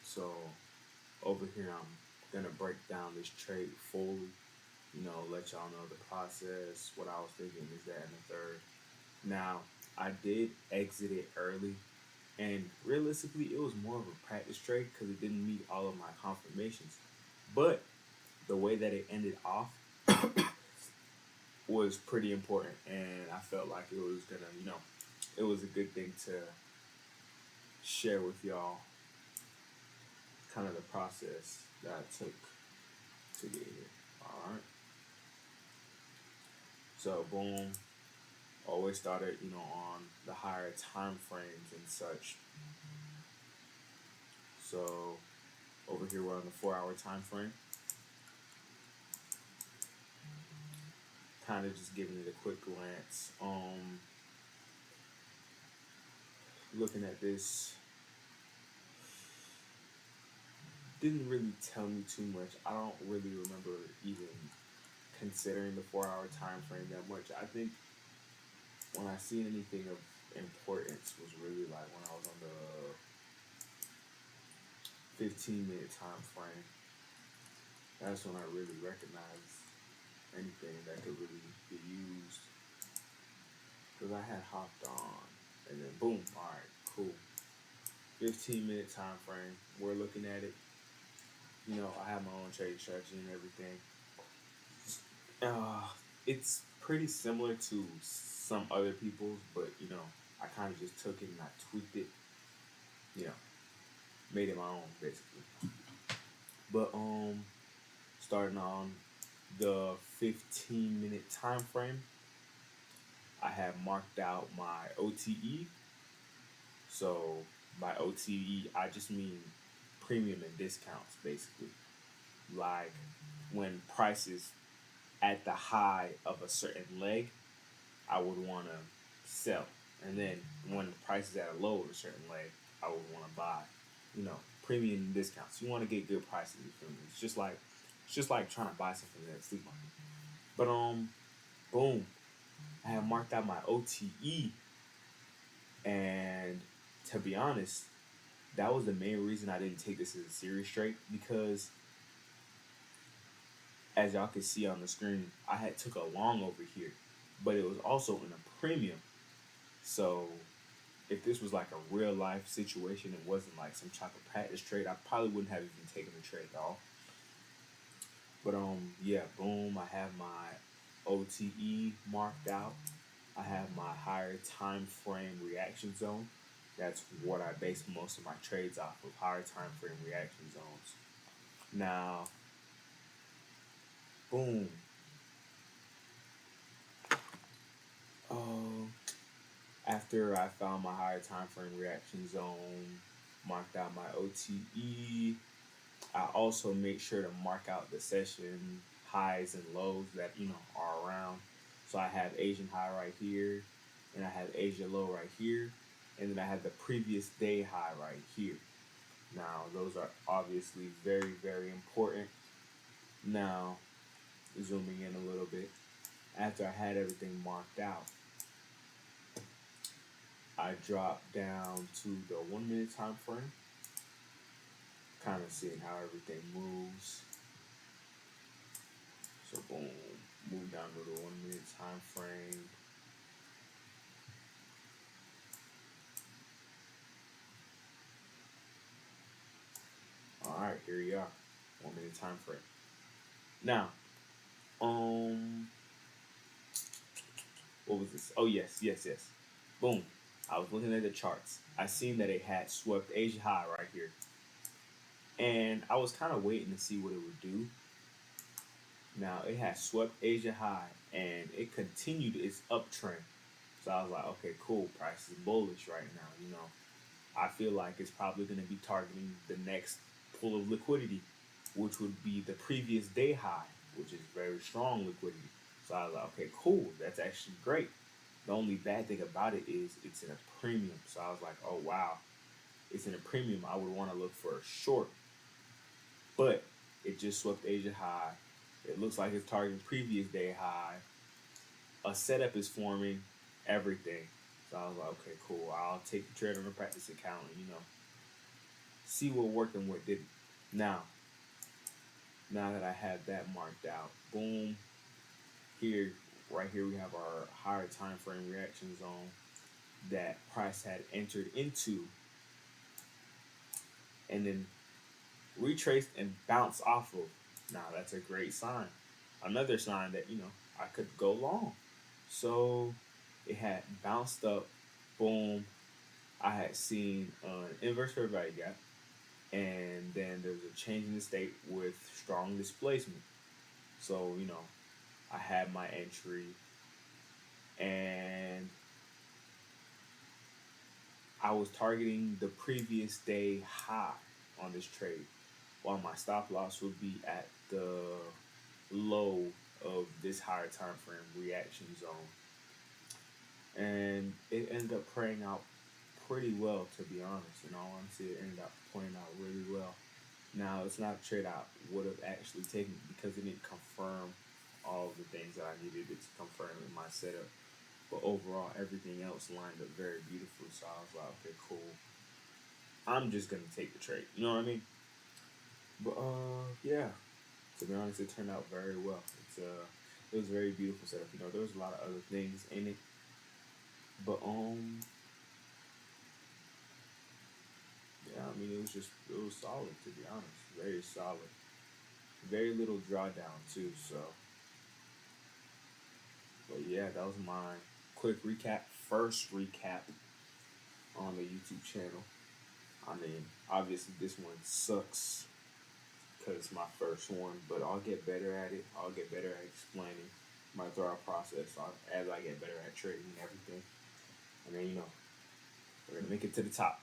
So over here, I'm gonna break down this trade fully. Let y'all know the process. What I was thinking is that and the third. Now, I did exit it early, and realistically, it was more of a practice trade because it didn't meet all of my confirmations. But the way that it ended off was pretty important, and I felt like it was gonna, it was a good thing to share with y'all, kind of the process that I took to get here. All right. So boom, always started, on the higher time frames and such. So over here we're on the 4 hour time frame. Kind of just giving it a quick glance. Looking at this didn't really tell me too much. I don't really remember even considering the 4 hour time frame that much. I think when I seen anything of importance was really like when I was on the 15-minute time frame. That's when I really recognized anything that could really be used. Because I had hopped on and then boom, all right, cool. 15-minute time frame. We're looking at it. I have my own trading strategy and everything. Uh, it's pretty similar to some other people's, but I kind of just took it and I tweaked it. You know, made it my own basically. But starting on the 15-minute time frame, I have marked out my OTE. So by OTE, I just mean premium and discounts basically. Like when prices at the high of a certain leg, I would want to sell. And then when the price is at a low of a certain leg, I would want to buy. Premium and discounts. You want to get good prices. You feel me? It's just like trying to buy something at a flea market. But boom, I have marked out my OTE, and to be honest, that was the main reason I didn't take this as a serious trade because, as y'all can see on the screen, I had took a long over here, but it was also in a premium. So if this was like a real life situation, it wasn't like some type of practice trade, I probably wouldn't have even taken the trade at all. But yeah, boom, I have my OTE marked out. I have my higher time frame reaction zone. That's what I base most of my trades off of, higher time frame reaction zones. Now, boom. Oh, after I found my higher time frame reaction zone, marked out my OTE, I also make sure to mark out the session highs and lows that are around. So I have Asian high right here, and I have Asia low right here, and then I have the previous day high right here. Now those are obviously very very important. Now zooming in a little bit, after I had everything marked out, I dropped down to the 1 minute time frame, kind of seeing how everything moves. So boom, move down to the 1 minute time frame. All right, here we are, 1 minute time frame. Now, um, what was this? Oh yes, yes, yes. Boom. I was looking at the charts. I seen that it had swept Asia high right here, and I was kind of waiting to see what it would do. Now it had swept Asia high, and it continued its uptrend. So I was like, okay, cool. Price is bullish right now. I feel like it's probably going to be targeting the next pool of liquidity, which would be the previous day high, which is very strong liquidity. So I was like, okay, cool. That's actually great. The only bad thing about it is it's in a premium. So I was like, oh wow, it's in a premium. I would want to look for a short, but it just swept Asia high. It looks like it's targeting previous day high. A setup is forming, everything. So I was like, okay, cool. I'll take the trade on the practice account and see what worked and what didn't. Now, now that I have that marked out, boom, here, right here, we have our higher time frame reaction zone that price had entered into, and then retraced and bounced off of. Now that's a great sign. Another sign that I could go long. So it had bounced up, boom. I had seen an inverse fair value gap, and then there was a change in the state with strong displacement. So I had my entry, and I was targeting the previous day high on this trade, while my stop loss would be at the low of this higher time frame reaction zone. And it ended up playing out pretty well, to be honest. In all honesty, it ended up playing out really well. Now, it's not a trade I would have actually taken because it didn't confirm all of the things that I needed it to confirm in my setup. But overall, everything else lined up very beautifully. So I was like, okay, cool. I'm just gonna take the trade. You know what I mean? But yeah. To be honest, it turned out very well. It was a very beautiful setup. There was a lot of other things in it, but yeah. I mean, it was solid, to be honest. Very solid. Very little drawdown too. So, but yeah, that was my quick recap. First recap on the YouTube channel. I mean, obviously this one sucks because it's my first one, but I'll get better at it. I'll get better at explaining my thought process as I get better at trading and everything. And then we're gonna make it to the top.